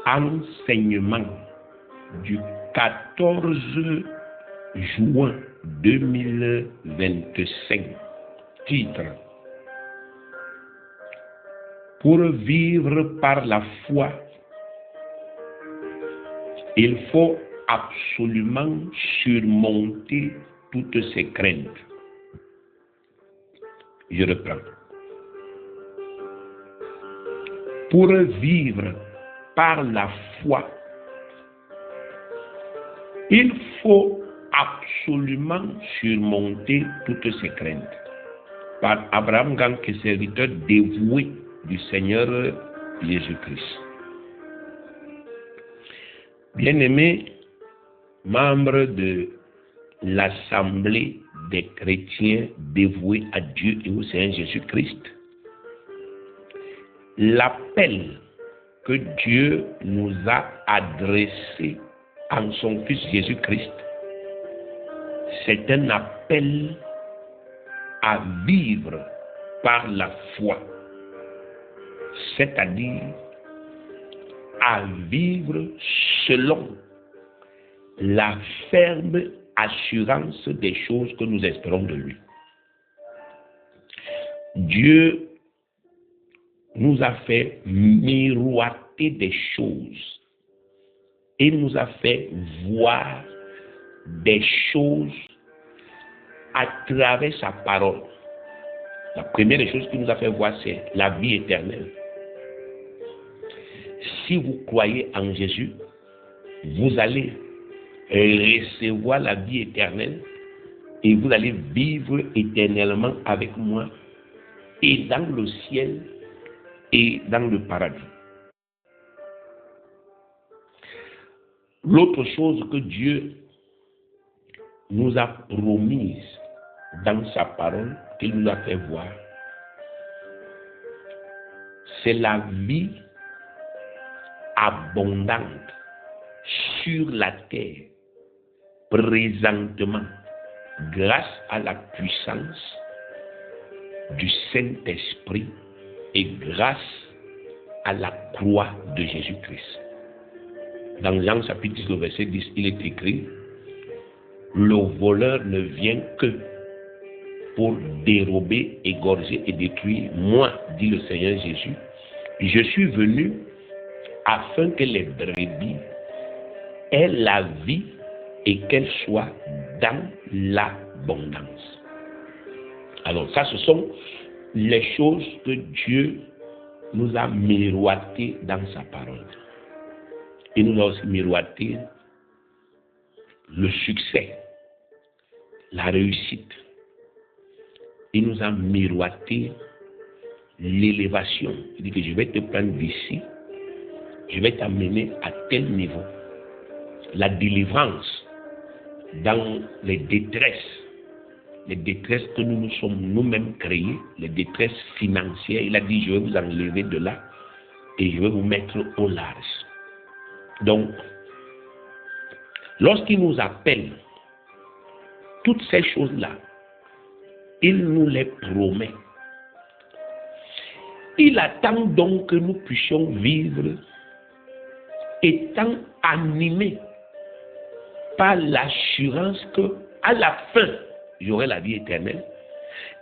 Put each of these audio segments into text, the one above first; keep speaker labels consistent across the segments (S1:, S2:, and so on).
S1: Enseignement du 14 juin 2025. Titre: Pour vivre par la foi, il faut absolument surmonter toutes ces craintes. Je reprends. Pour vivre par la foi, il faut absolument surmonter toutes ces craintes. Par Abraham Ganke, serviteur dévoué du Seigneur Jésus-Christ. Bien-aimés membres de l'Assemblée des chrétiens dévoués à Dieu et au Seigneur Jésus-Christ, l'appel que Dieu nous a adressé en son Fils Jésus-Christ, c'est un appel à vivre par la foi, c'est-à-dire à vivre selon la ferme assurance des choses que nous espérons de lui. Dieu nous a fait miroiter des choses et nous a fait voir des choses à travers sa parole. La première des choses qu'il nous a fait voir, c'est la vie éternelle. Si vous croyez en Jésus, vous allez recevoir la vie éternelle et vous allez vivre éternellement avec moi et dans le ciel et dans le paradis. L'autre chose que Dieu nous a promise dans sa parole, qu'il nous a fait voir, c'est la vie abondante sur la terre présentement grâce à la puissance du Saint-Esprit et grâce à la croix de Jésus-Christ. Dans Jean chapitre 10, le verset 10, il est écrit: le voleur ne vient que pour dérober, égorger et détruire. Moi, dit le Seigneur Jésus, je suis venu afin que les brebis aient la vie et qu'elles soient dans l'abondance. Alors ça, ce sont les choses que Dieu nous a miroitées dans sa parole. Il nous a aussi miroité le succès, la réussite. Il nous a miroité l'élévation. Il dit que je vais te prendre d'ici, je vais t'amener à tel niveau. La délivrance dans les détresses que nous nous sommes nous-mêmes créées, les détresses financières. Il a dit: je vais vous enlever de là et je vais vous mettre au large. Donc, lorsqu'il nous appelle, toutes ces choses-là, il nous les promet. Il attend donc que nous puissions vivre étant animés par l'assurance que à la fin, j'aurai la vie éternelle.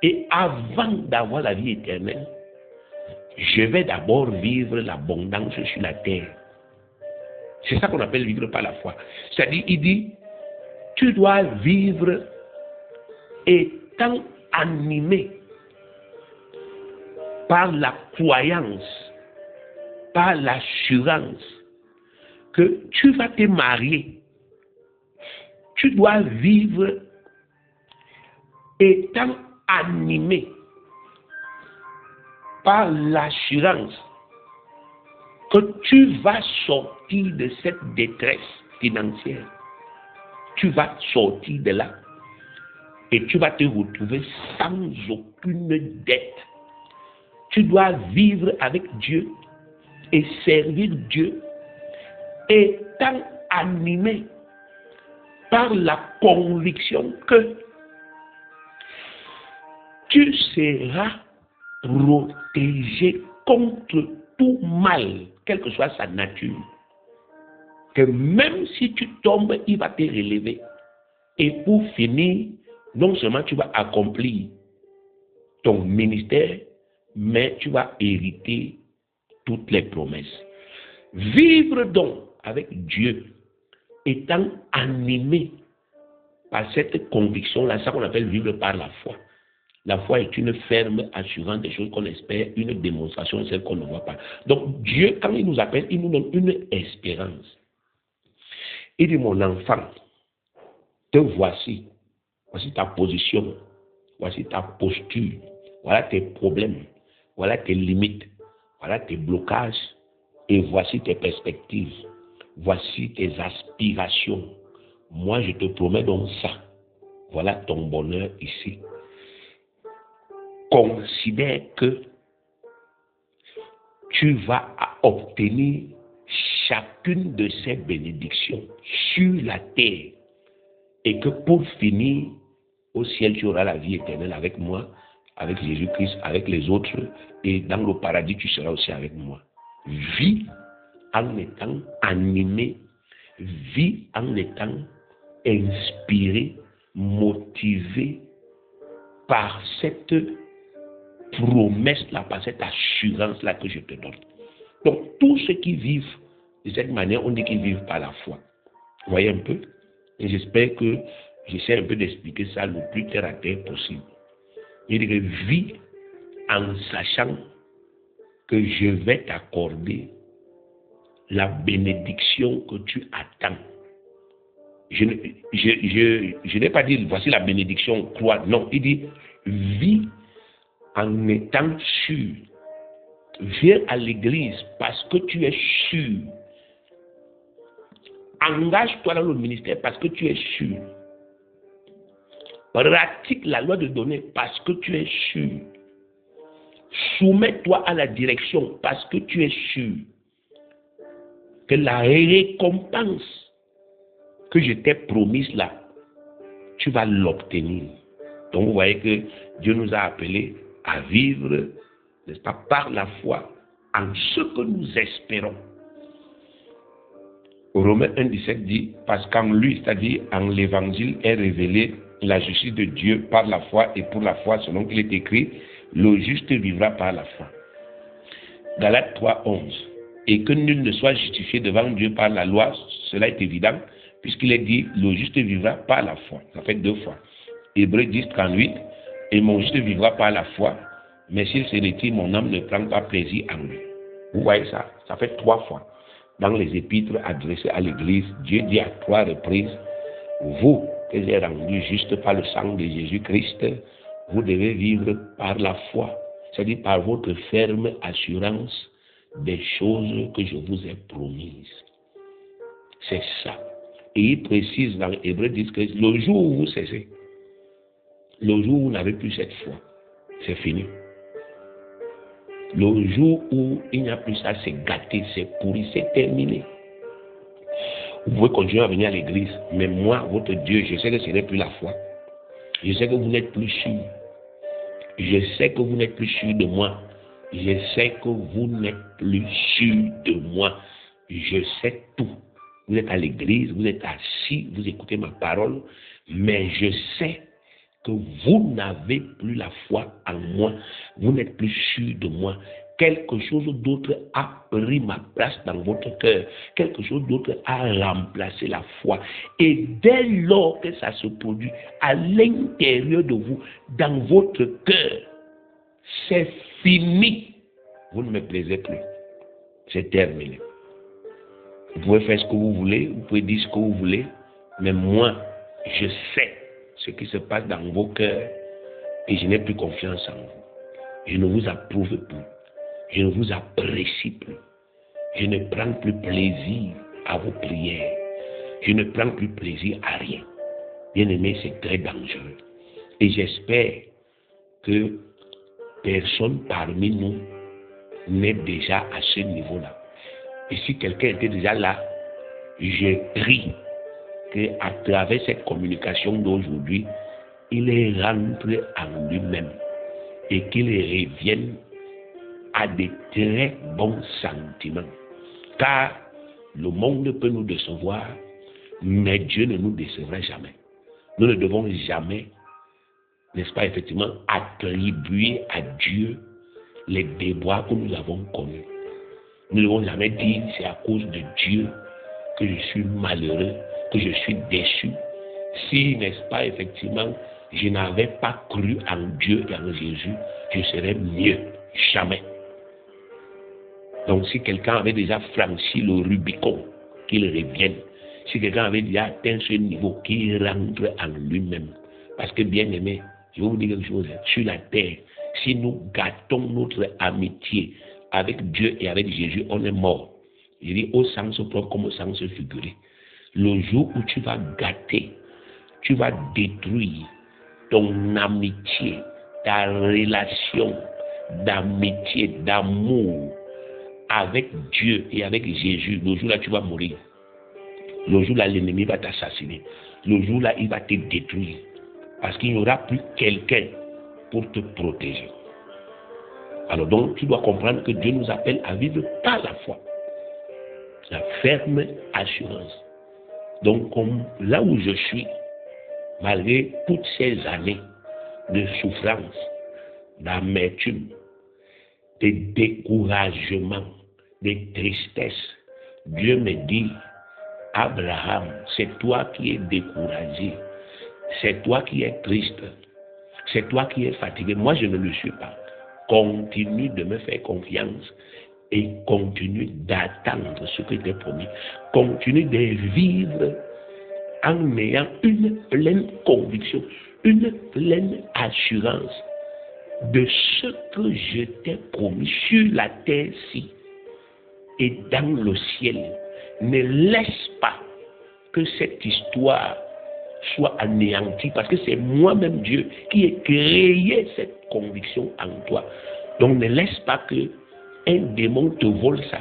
S1: Et avant d'avoir la vie éternelle, je vais d'abord vivre l'abondance sur la terre. C'est ça qu'on appelle vivre par la foi. C'est-à-dire, il dit, tu dois vivre étant animé par la croyance, par l'assurance que tu vas te marier. Tu dois vivre étant animé par l'assurance que tu vas sortir de cette détresse financière. Tu vas sortir de là et tu vas te retrouver sans aucune dette. Tu dois vivre avec Dieu et servir Dieu étant animé par la conviction que tu seras protégé contre tout mal, quelle que soit sa nature. que même si tu tombes, il va te relever. Et pour finir, non seulement tu vas accomplir ton ministère, mais tu vas hériter toutes les promesses. Vivre donc avec Dieu, étant animé par cette conviction-là, ça qu'on appelle vivre par la foi. La foi est une ferme assurance des choses qu'on espère, une démonstration de celles qu'on ne voit pas. Donc Dieu, quand il nous appelle, il nous donne une espérance. Il dit, mon enfant, te voici. Voici ta position. Voici ta posture. Voilà tes problèmes. Voilà tes limites. Voilà tes blocages. Et voici tes perspectives. Voici tes aspirations. Moi, je te promets donc ça. Voilà ton bonheur ici. Considère que tu vas obtenir chacune de ces bénédictions sur la terre. Et que pour finir, au ciel, tu auras la vie éternelle avec moi, avec Jésus-Christ, avec les autres. Et dans le paradis, tu seras aussi avec moi. Vis en étant animé, vis en étant inspiré, motivé par cette promesse-là, par cette assurance-là que je te donne. Donc, tous ceux qui vivent de cette manière, on dit qu'ils vivent par la foi. Vous voyez un peu? Et j'espère que j'essaie un peu d'expliquer ça le plus terre à terre possible. Il dit que vis en sachant que je vais t'accorder la bénédiction que tu attends. Je n'ai pas dit voici la bénédiction, crois. Non, il dit vis en étant sûr. Viens à l'église parce que tu es sûr. Engage-toi dans le ministère parce que tu es sûr. Pratique la loi de donner parce que tu es sûr. Soumets-toi à la direction parce que tu es sûr que la récompense que je t'ai promise là, tu vas l'obtenir. Donc vous voyez que Dieu nous a appelés à vivre, n'est-ce pas, par la foi en ce que nous espérons. Romains 1,17 dit, parce qu'en lui, c'est-à-dire en l'évangile, est révélée la justice de Dieu par la foi et pour la foi, selon qu'il est écrit, le juste vivra par la foi. Galates 3,11. Et que nul ne soit justifié devant Dieu par la loi, cela est évident, puisqu'il est dit, le juste vivra par la foi. Ça fait 2 fois. Hébreux 10,38. Et mon juste vivra par la foi, mais s'il se retire, mon âme ne prend pas plaisir en lui. Vous voyez ça? Ça fait 3 fois. Dans les épîtres adressées à l'église, Dieu dit à 3 reprises, vous que j'ai rendu juste par le sang de Jésus-Christ, vous devez vivre par la foi, c'est-à-dire par votre ferme assurance des choses que je vous ai promises. C'est ça. Et il précise dans Hébreux 10 que le jour où vous cessez, le jour où vous n'avez plus cette foi, c'est fini. Le jour où il n'y a plus ça, c'est gâté, c'est pourri, c'est terminé. Vous pouvez continuer à venir à l'église, mais moi, votre Dieu, je sais que ce n'est plus la foi. Je sais que vous n'êtes plus sûr. Je sais que vous n'êtes plus sûr de moi. Je sais que vous n'êtes plus sûr de moi. Je sais tout. Vous êtes à l'église, vous êtes assis, vous écoutez ma parole, mais je sais que vous n'avez plus la foi en moi, vous n'êtes plus sûr de moi. Quelque chose d'autre a pris ma place dans votre cœur. Quelque chose d'autre a remplacé la foi. Et dès lors que ça se produit à l'intérieur de vous, dans votre cœur, c'est fini. Vous ne me plaisez plus. C'est terminé. Vous pouvez faire ce que vous voulez, vous pouvez dire ce que vous voulez, mais moi, je sais ce qui se passe dans vos cœurs et je n'ai plus confiance en vous. Je ne vous approuve plus. Je ne vous apprécie plus. Je ne prends plus plaisir à vos prières. Je ne prends plus plaisir à rien. Bien aimé, c'est très dangereux. Et j'espère que personne parmi nous n'est déjà à ce niveau-là. Et si quelqu'un était déjà là, je prie qu'à travers cette communication d'aujourd'hui, il est rentré en lui-même et qu'il revienne à des très bons sentiments. Car Le monde peut nous décevoir, mais Dieu ne nous décevra jamais. Nous ne devons jamais, n'est-ce pas, effectivement, attribuer à Dieu les déboires que nous avons connus. Nous ne devons jamais dire c'est à cause de Dieu que je suis malheureux, que je suis déçu. Si, n'est-ce pas, effectivement, je n'avais pas cru en Dieu et en Jésus, je serais mieux. Jamais. Donc, si quelqu'un avait déjà franchi le Rubicon, qu'il revienne. Si quelqu'un avait déjà atteint ce niveau, qu'il rentre en lui-même. Parce que, bien aimé, je vais vous dire quelque chose, sur la terre, si nous gâtons notre amitié avec Dieu et avec Jésus, on est mort. Je dis au sens propre comme au sens figuré. Le jour où tu vas gâter, tu vas détruire ton amitié, ta relation d'amitié, d'amour avec Dieu et avec Jésus, le jour là tu vas mourir. Le jour là l'ennemi va t'assassiner. Le jour là il va te détruire. Parce qu'il n'y aura plus quelqu'un pour te protéger. Alors donc tu dois comprendre que Dieu nous appelle à vivre par la foi. La ferme assurance. Donc comme là où je suis, malgré toutes ces années de souffrance, d'amertume, de découragement, de tristesse, Dieu me dit, Abraham, c'est toi qui es découragé, c'est toi qui es triste, c'est toi qui es fatigué, moi je ne le suis pas. Continue de me faire confiance et continue d'attendre ce que t'ai promis. Continue de vivre en ayant une pleine conviction, une pleine assurance de ce que je t'ai promis sur la terre-ci et dans le ciel. Ne laisse pas que cette histoire soit anéantie, parce que c'est moi-même Dieu qui ai créé cette conviction en toi. Donc ne laisse pas que un démon te vole ça,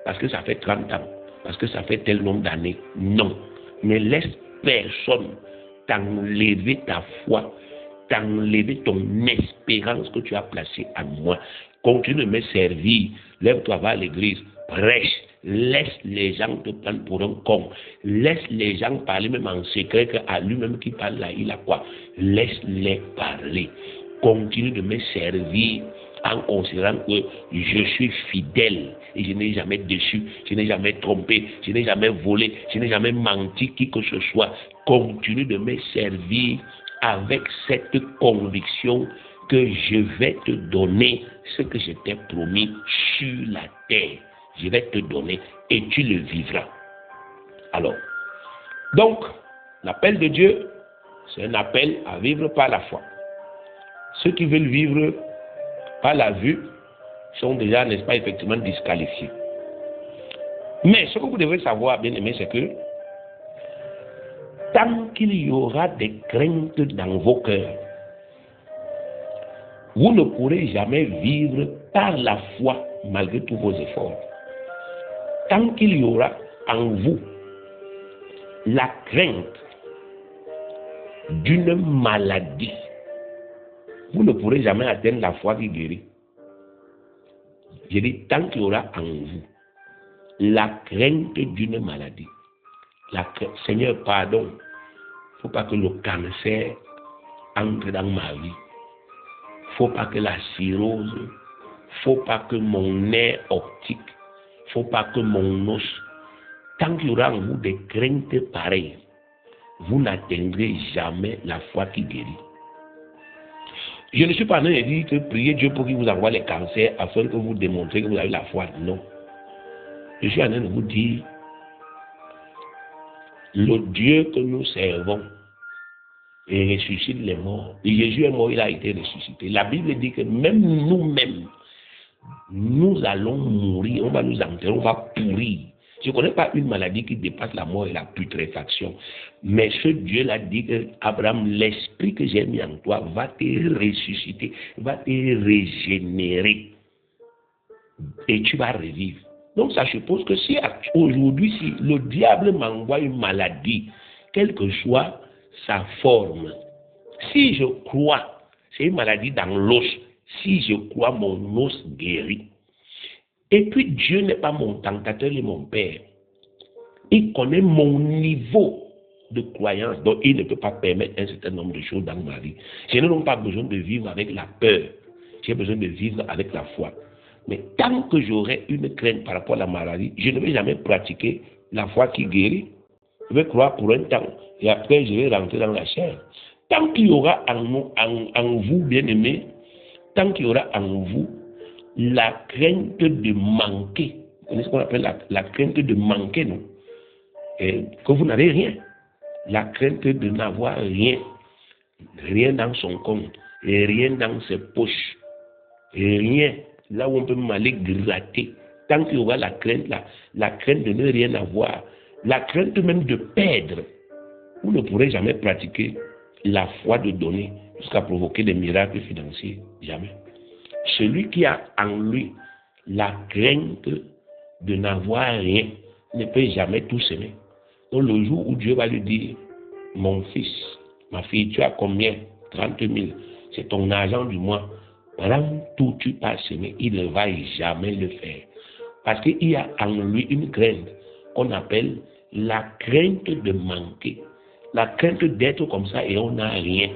S1: parce que ça fait 30 ans, parce que ça fait tel nombre d'années. Non, ne laisse personne t'enlever ta foi, t'enlever ton espérance que tu as placée en moi. Continue de me servir, lève-toi, va à l'église, prêche, laisse les gens te prendre pour un con, laisse les gens parler même en secret, qu'à lui-même qui parle là, il a quoi? Laisse-les parler. Continue de me servir en considérant que je suis fidèle et je n'ai jamais déçu, je n'ai jamais trompé, je n'ai jamais volé, je n'ai jamais menti qui que ce soit. Continue de me servir avec cette conviction que je vais te donner ce que je t'ai promis sur la terre. Je vais te donner et tu le vivras. Alors, donc, l'appel de Dieu, c'est un appel à vivre par la foi. Ceux qui veulent vivre par la vue sont déjà, n'est-ce pas, effectivement disqualifiés. Mais ce que vous devez savoir, bien aimé, c'est que tant qu'il y aura des craintes dans vos cœurs, vous ne pourrez jamais vivre par la foi malgré tous vos efforts. Tant qu'il y aura en vous la crainte d'une maladie, vous ne pourrez jamais atteindre la foi qui guérit. Je dis, tant qu'il y aura en vous la crainte d'une maladie, Seigneur, pardon, il ne faut pas que le cancer entre dans ma vie. Il ne faut pas que la cirrhose, il ne faut pas que mon nerf optique, il ne faut pas que mon os. Tant qu'il y aura en vous des craintes pareilles, vous n'atteindrez jamais la foi qui guérit. Je ne suis pas en train de dire que priez Dieu pour qu'il vous envoie les cancers afin que vous démontrez que vous avez la foi. Non. Je suis en train de vous dire, le Dieu que nous servons et ressuscite les morts. Et Jésus est mort, il a été ressuscité. La Bible dit que même nous-mêmes, nous allons mourir, on va nous enterrer, on va pourrir. Je ne connais pas une maladie qui dépasse la mort et la putréfaction. Mais ce Dieu-là dit que Abraham, l'esprit que j'ai mis en toi va te ressusciter, va te régénérer. Et tu vas revivre. Donc ça suppose que si aujourd'hui, si le diable m'envoie une maladie, quelle que soit sa forme, si je crois, c'est une maladie dans l'os, si je crois, mon os guérit. Et puis Dieu n'est pas mon tentateur et mon père. Il connaît mon niveau de croyance, donc il ne peut pas permettre un certain nombre de choses dans ma vie. Je n'ai donc pas besoin de vivre avec la peur, j'ai besoin de vivre avec la foi. Mais tant que j'aurai une crainte par rapport à la maladie, je ne vais jamais pratiquer la foi qui guérit. Je vais croire pour un temps et après je vais rentrer dans la chair. Tant qu'il y aura en vous, bien-aimés, tant qu'il y aura en vous la crainte de manquer, vous connaissez ce qu'on appelle la crainte de manquer, non? Et que vous n'avez rien. La crainte de n'avoir rien, rien dans son compte, et rien dans ses poches, et rien là où on peut m'aller gratter. Tant qu'il y aura la crainte, la crainte de ne rien avoir, la crainte même de perdre, vous ne pourrez jamais pratiquer la foi de donner jusqu'à provoquer des miracles financiers. Jamais. Celui qui a en lui la crainte de n'avoir rien ne peut jamais tout semer. Donc le jour où Dieu va lui dire, mon fils, ma fille, tu as combien? 30 000. C'est ton argent du mois. Prends tout, tu vas semer. Il ne va jamais le faire. Parce qu'il y a en lui une crainte qu'on appelle la crainte de manquer. La crainte d'être comme ça et on n'a rien.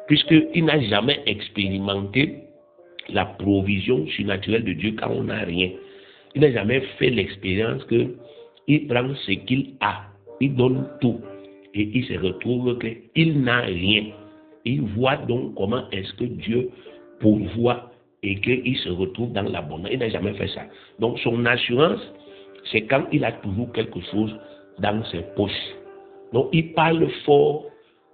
S1: Puisqu'il n'a jamais expérimenté la provision surnaturelle de Dieu quand on n'a rien. Il n'a jamais fait l'expérience qu'il prend ce qu'il a. Il donne tout. Et il se retrouve qu'il n'a rien. Il voit donc comment est-ce que Dieu pourvoit et qu'il se retrouve dans l'abondance. Il n'a jamais fait ça. Donc son assurance, c'est quand il a toujours quelque chose dans ses poches. Donc il parle fort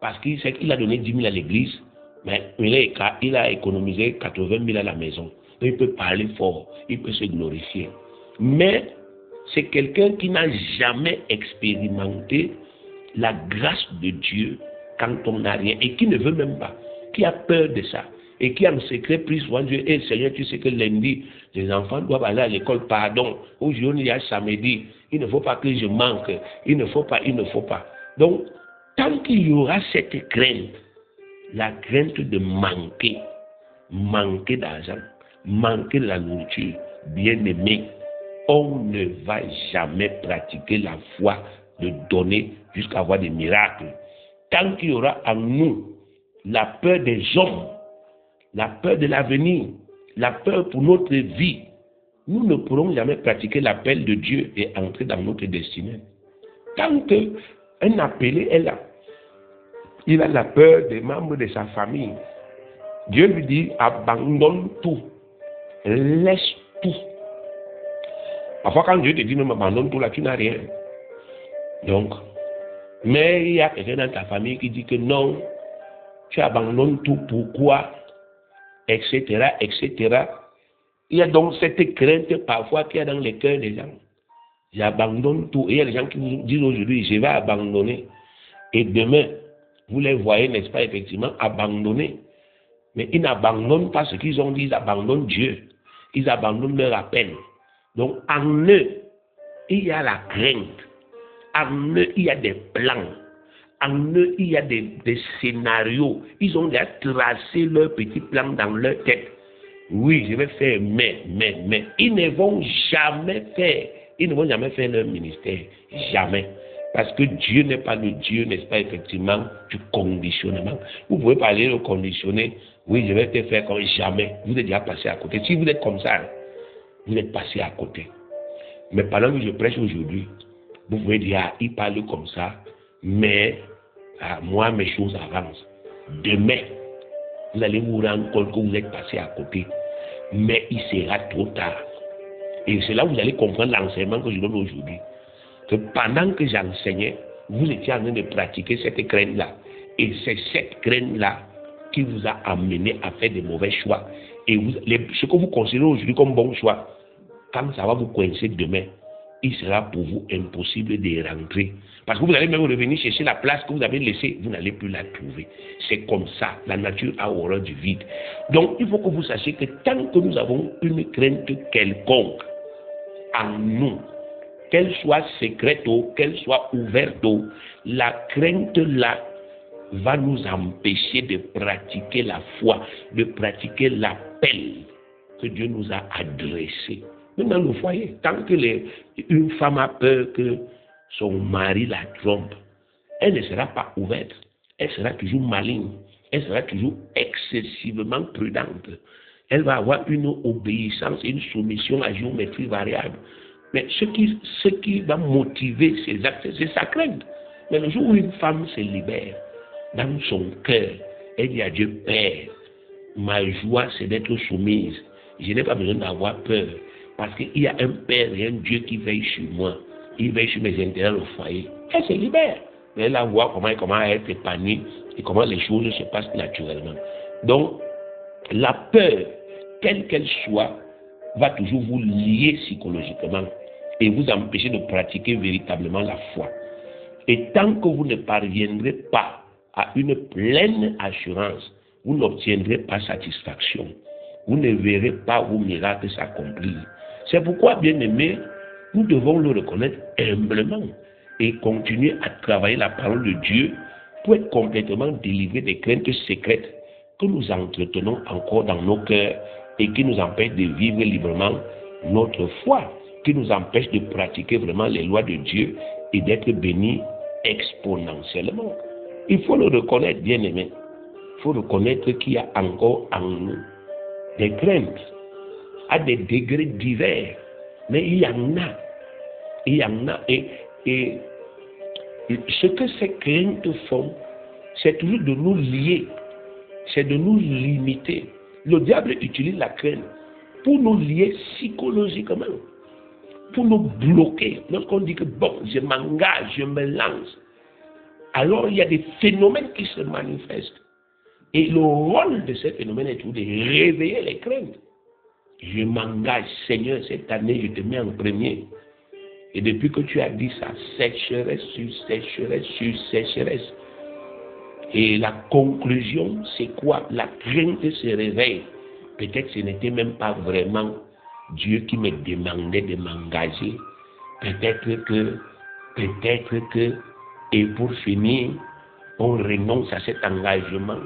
S1: parce qu'il sait qu'il a donné 10 000 à l'église, mais il a économisé 80 000 à la maison. Donc il peut parler fort, il peut se glorifier. Mais c'est quelqu'un qui n'a jamais expérimenté la grâce de Dieu quand on n'a rien et qui ne veut même pas, qui a peur de ça et qui en secret prie souvent Dieu. Et Seigneur, tu sais que lundi, les enfants doivent aller à l'école, pardon. Aujourd'hui, il y a samedi, il ne faut pas que je manque, il ne faut pas. Donc, tant qu'il y aura cette crainte, la crainte de manquer d'argent, manquer de la nourriture, bien aimé, on ne va jamais pratiquer la foi de donner jusqu'à avoir des miracles. Tant qu'il y aura en nous la peur des hommes, la peur de l'avenir, la peur pour notre vie, nous ne pourrons jamais pratiquer l'appel de Dieu et entrer dans notre destinée. Tant qu'un appelé est là, il a la peur des membres de sa famille. Dieu lui dit, abandonne tout, laisse tout. Parfois quand Dieu te dit, non, abandonne tout là, tu n'as rien. Donc, mais il y a quelqu'un dans ta famille qui dit que non, tu abandonnes tout, pourquoi, etc., etc. Il y a donc cette crainte parfois qu'il y a dans les cœurs des gens. J'abandonne tout. Et il y a des gens qui nous disent aujourd'hui, je vais abandonner. Et demain, vous les voyez, n'est-ce pas, effectivement, abandonner. Mais ils n'abandonnent pas ce qu'ils ont dit, ils abandonnent Dieu. Ils abandonnent leur appel. Donc, en eux, il y a la crainte. En eux, il y a des plans. En eux, il y a des scénarios. Ils ont déjà tracé leur petit plan dans leur tête. Oui, je vais faire, mais. Ils ne vont jamais faire leur ministère. Jamais. Parce que Dieu n'est pas le Dieu, n'est-ce pas, effectivement, du conditionnement. Vous pouvez parler de conditionner. Oui, je vais te faire comme jamais. Vous êtes déjà passé à côté. Si vous êtes comme ça, vous êtes passé à côté. Mais pendant que je prêche aujourd'hui, vous pouvez dire, ah, il parle comme ça, mais moi, mes choses avancent. Demain, vous allez vous rendre compte que vous êtes passé à côté. Mais il sera trop tard. Et c'est là où vous allez comprendre l'enseignement que je donne aujourd'hui. Que pendant que j'enseignais, vous étiez en train de pratiquer cette crainte-là. Et c'est cette crainte-là qui vous a amené à faire des mauvais choix. Et ce que vous considérez aujourd'hui comme bon choix, quand ça va vous coincer demain, il sera pour vous impossible de rentrer. Parce que vous allez même revenir chercher la place que vous avez laissée, vous n'allez plus la trouver. C'est comme ça, la nature a horreur du vide. Donc, il faut que vous sachiez que tant que nous avons une crainte quelconque en nous, qu'elle soit secrète ou qu'elle soit ouverte, la crainte là va nous empêcher de pratiquer la foi, de pratiquer l'appel que Dieu nous a adressé. Même dans le foyer, tant que une femme a peur que son mari la trompe, elle ne sera pas ouverte, elle sera toujours maligne, elle sera toujours excessivement prudente. Elle va avoir une obéissance, une soumission à géométrie variable. Mais ce qui va motiver ces actes, c'est sa crainte. Mais le jour où une femme se libère, dans son cœur, elle dit à Dieu, Père, ma joie c'est d'être soumise. Je n'ai pas besoin d'avoir peur. Parce qu'il y a un Père et un Dieu qui veille sur moi. Il veille sur mes intérêts au foyer. Elle se libère. Mais elle la voit comment être épanouie et comment les choses se passent naturellement. Donc, la peur, quelle qu'elle soit, va toujours vous lier psychologiquement et vous empêcher de pratiquer véritablement la foi. Et tant que vous ne parviendrez pas à une pleine assurance, vous n'obtiendrez pas satisfaction. Vous ne verrez pas vos miracles s'accomplir. C'est pourquoi, bien aimés, nous devons le reconnaître humblement et continuer à travailler la parole de Dieu pour être complètement délivrés des craintes secrètes que nous entretenons encore dans nos cœurs et qui nous empêchent de vivre librement notre foi, qui nous empêchent de pratiquer vraiment les lois de Dieu et d'être bénis exponentiellement. Il faut le reconnaître, bien aimé. Il faut reconnaître qu'il y a encore en nous des craintes à des degrés divers, mais il y en a. Il y en a. Et ce que ces craintes font, c'est toujours de nous lier, c'est de nous limiter. Le diable utilise la crainte pour nous lier psychologiquement, pour nous bloquer. Lorsqu'on dit que bon, je m'engage, je me lance, alors il y a des phénomènes qui se manifestent. Et le rôle de ces phénomènes est toujours de réveiller les craintes. Je m'engage, Seigneur, cette année, je te mets en premier. Et depuis que tu as dit ça, sécheresse sur sécheresse sur sécheresse. Et la conclusion, c'est quoi? La crainte se réveille. Peut-être que ce n'était même pas vraiment Dieu qui me demandait de m'engager. Peut-être que, et pour finir, on renonce à cet engagement.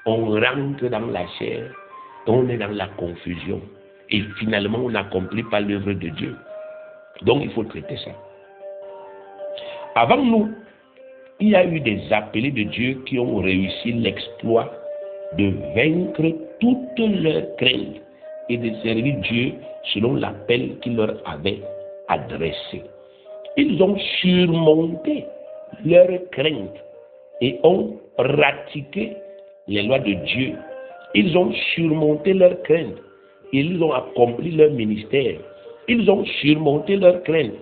S1: On rentre dans la chair, on est dans la confusion. Et finalement, on n'accomplit pas l'œuvre de Dieu. Donc, il faut traiter ça. Avant nous, il y a eu des appelés de Dieu qui ont réussi l'exploit de vaincre toutes leurs craintes et de servir Dieu selon l'appel qu'il leur avait adressé. Ils ont surmonté leurs craintes et ont pratiqué les lois de Dieu. Ils ont surmonté leurs craintes. Ils ont accompli leur ministère. Ils ont surmonté leurs craintes.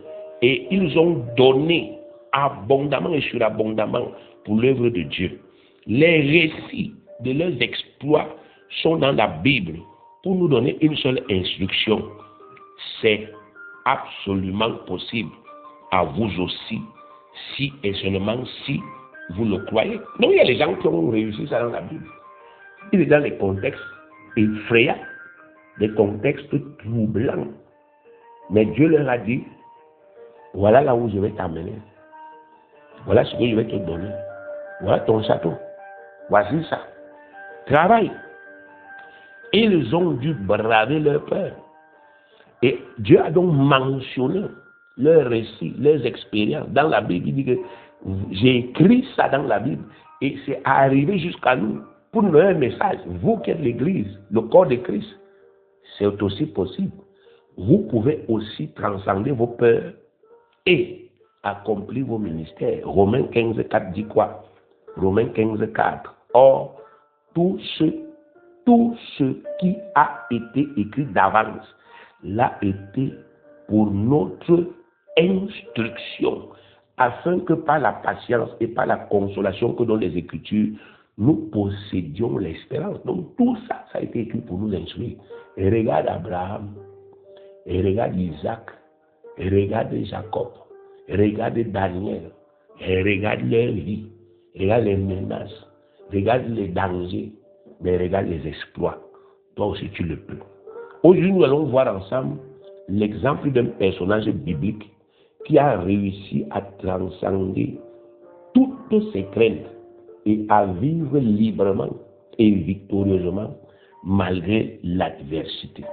S1: Et ils ont donné abondamment et surabondamment pour l'œuvre de Dieu. Les récits de leurs exploits sont dans la Bible pour nous donner une seule instruction. C'est absolument possible à vous aussi, si et seulement si vous le croyez. Donc il y a les gens qui ont réussi ça dans la Bible. Il est dans les contextes effrayants, des contextes troublants. Mais Dieu leur a dit, voilà là où je vais t'amener. Voilà ce que je vais te donner. Voilà ton château. Voici ça. Travaille. Ils ont dû braver leur peur. Et Dieu a donc mentionné leurs récits, leurs expériences. Dans la Bible, il dit que j'ai écrit ça dans la Bible et c'est arrivé jusqu'à nous pour nous donner un message. Vous qui êtes l'Église, le corps de Christ, c'est aussi possible. Vous pouvez aussi transcender vos peurs et accomplir vos ministères. Romains 15,4 dit quoi? Romains 15,4. Or, tout ce qui a été écrit d'avance l'a été pour notre instruction, afin que par la patience et par la consolation que donnent les Écritures, nous possédions l'espérance. Donc tout ça, ça a été écrit pour nous instruire. Et regarde Abraham, et regarde Isaac, et regarde Jacob, et regarde Daniel, et regarde leur vie, regarde les menaces, regarde les dangers, mais regarde les exploits. Toi aussi tu le peux. Aujourd'hui, nous allons voir ensemble l'exemple d'un personnage biblique qui a réussi à transcender toutes ses craintes et à vivre librement et victorieusement malgré l'adversité.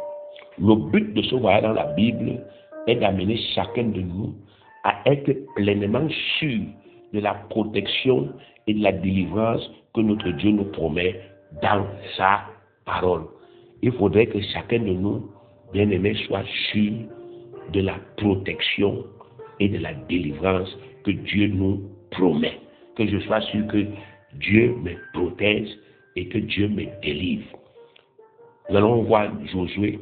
S1: Le but de ce voyage dans la Bible est d'amener chacun de nous à être pleinement sûr de la protection et de la délivrance que notre Dieu nous promet dans sa parole. Il faudrait que chacun de nous, bien-aimés, soit sûr de la protection et de la délivrance que Dieu nous promet. Que je sois sûr que Dieu me protège et que Dieu me délivre. Nous allons voir Josué,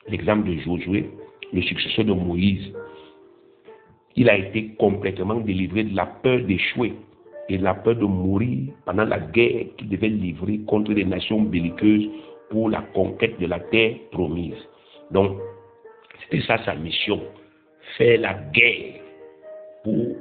S1: l'exemple de Josué, le successeur de Moïse. Il a été complètement délivré de la peur d'échouer et de la peur de mourir pendant la guerre qu'il devait livrer contre les nations belliqueuses pour la conquête de la terre promise. Donc, c'était ça sa mission, faire la guerre pour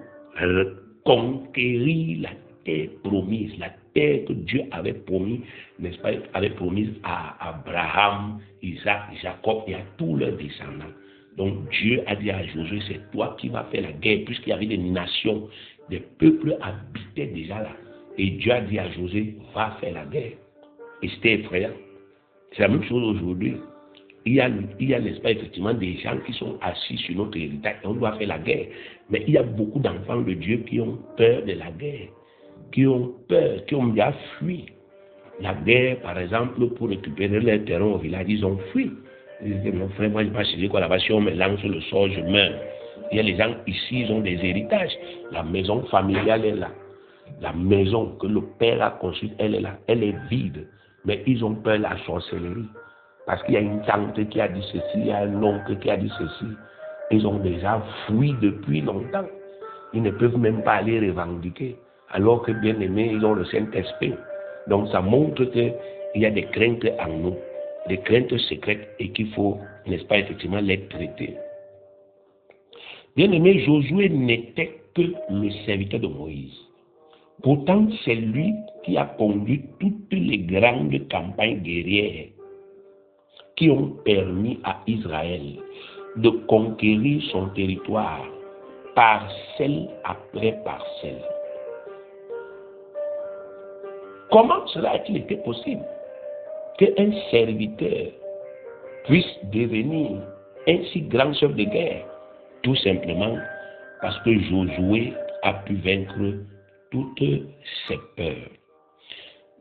S1: conquérir la terre promise, la terre que Dieu avait promis, n'est-ce pas, avait promise à Abraham, Isaac, Jacob et à tous leurs descendants. Donc Dieu a dit à Josué, c'est toi qui vas faire la guerre, puisqu'il y avait des nations, des peuples habitaient déjà là. Et Dieu a dit à Josué, va faire la guerre. Et c'était effrayant. C'est la même chose aujourd'hui. Il y a, n'est-ce pas, effectivement, des gens qui sont assis sur notre héritage et on doit faire la guerre. Mais il y a beaucoup d'enfants de Dieu qui ont peur de la guerre, qui ont peur, qui ont déjà fui. La guerre, par exemple, pour récupérer leur terrain au village, ils ont fui. Ils disent, mon frère, moi je ne vais pas chez quoi là-bas, si on me lance le sort, je meurs. Il y a les gens ici, ils ont des héritages. La maison familiale est là. La maison que le père a construite, elle est là. Elle est vide. Mais ils ont peur de la sorcellerie. Parce qu'il y a une tante qui a dit ceci, il y a un oncle qui a dit ceci. Ils ont déjà fui depuis longtemps. Ils ne peuvent même pas aller revendiquer. Alors que, bien aimés, ils ont le Saint-Esprit. Donc ça montre qu'il y a des craintes en nous, des craintes secrètes et qu'il faut, n'est-ce pas, effectivement, les traiter. Bien aimé, Josué n'était que le serviteur de Moïse. Pourtant, c'est lui qui a conduit toutes les grandes campagnes guerrières qui ont permis à Israël de conquérir son territoire parcelle après parcelle. Comment cela a-t-il été possible qu'un serviteur puisse devenir un si grand chef de guerre? Tout simplement parce que Josué a pu vaincre toutes ses peurs.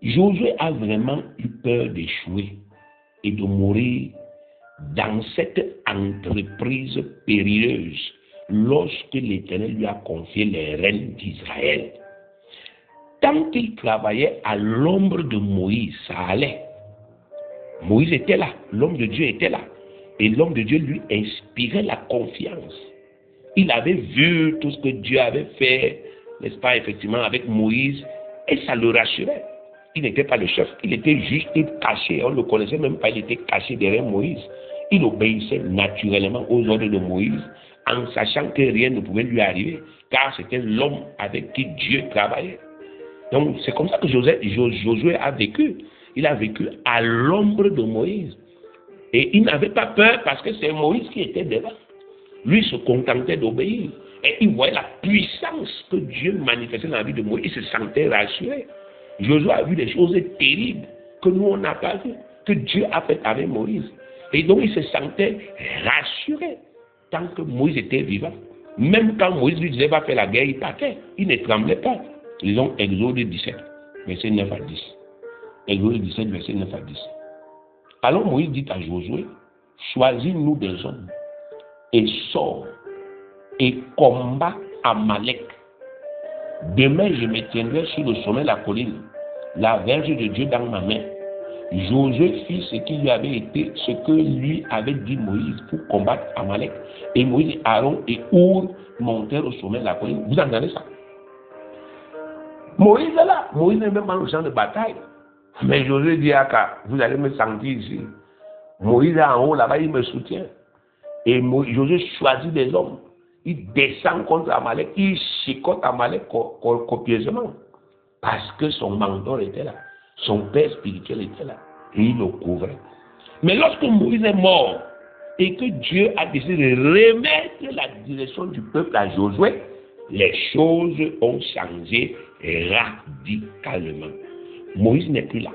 S1: Josué a vraiment eu peur d'échouer et de mourir dans cette entreprise périlleuse lorsque l'Éternel lui a confié les rênes d'Israël. Tant qu'il travaillait à l'ombre de Moïse, ça allait. Moïse était là, l'homme de Dieu était là. Et l'homme de Dieu lui inspirait la confiance. Il avait vu tout ce que Dieu avait fait, n'est-ce pas, effectivement, avec Moïse, et ça le rassurait. Il n'était pas le chef, il était juste caché, on ne le connaissait même pas, il était caché derrière Moïse. Il obéissait naturellement aux ordres de Moïse, en sachant que rien ne pouvait lui arriver, car c'était l'homme avec qui Dieu travaillait. Donc c'est comme ça que Josué a vécu. Il a vécu à l'ombre de Moïse. Et il n'avait pas peur parce que c'est Moïse qui était devant. Lui se contentait d'obéir. Et il voyait la puissance que Dieu manifestait dans la vie de Moïse. Il se sentait rassuré. Josué a vu des choses terribles que nous on n'a pas vues, que Dieu a fait avec Moïse. Et donc il se sentait rassuré tant que Moïse était vivant. Même quand Moïse lui disait va faire la guerre, il partait. Il ne tremblait pas. Lisons Exode 17, verset 9 à 10. Exode 17, verset 9 à 10. Alors Moïse dit à Josué, choisis-nous des hommes et sors et combat Amalek. Demain, je me tiendrai sur le sommet de la colline, la verge de Dieu dans ma main. Josué fit ce qui lui avait été, ce que lui avait dit Moïse pour combattre Amalek. Et Moïse, Aaron et Our montèrent au sommet de la colline. Vous entendez ça? Moïse est là. Moïse n'est même pas au champ de bataille. Mais Josué dit à Aka, vous allez me sentir ici. Moïse est en haut là-bas, il me soutient. Et Josué choisit des hommes. Il descend contre Amalek, il chicote Amalek copieusement. Parce que son mentor était là. Son père spirituel était là. Et il le couvrait. Mais lorsque Moïse est mort, et que Dieu a décidé de remettre la direction du peuple à Josué, les choses ont changé radicalement. Moïse n'est plus là.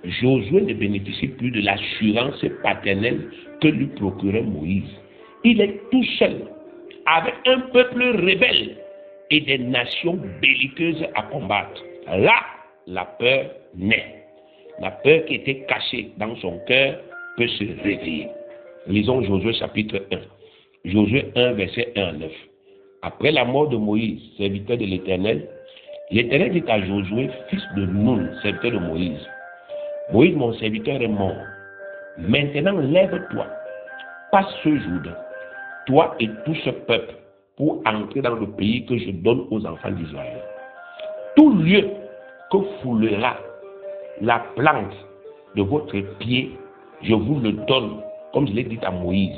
S1: Josué ne bénéficie plus de l'assurance paternelle que lui procurait Moïse. Il est tout seul. avec un peuple rebelle et des nations belliqueuses à combattre. Là, la peur naît. La peur qui était cachée dans son cœur peut se réveiller. Lisons Josué chapitre 1. Josué 1, verset 1 à 9. Après la mort de Moïse, serviteur de l'Éternel, l'Éternel dit à Josué, fils de Nun, serviteur de Moïse, Moïse, mon serviteur, est mort. Maintenant, lève-toi, passe ce Jourdain, toi et tout ce peuple, pour entrer dans le pays que je donne aux enfants d'Israël. Tout lieu que foulera la plante de votre pied, je vous le donne, comme je l'ai dit à Moïse.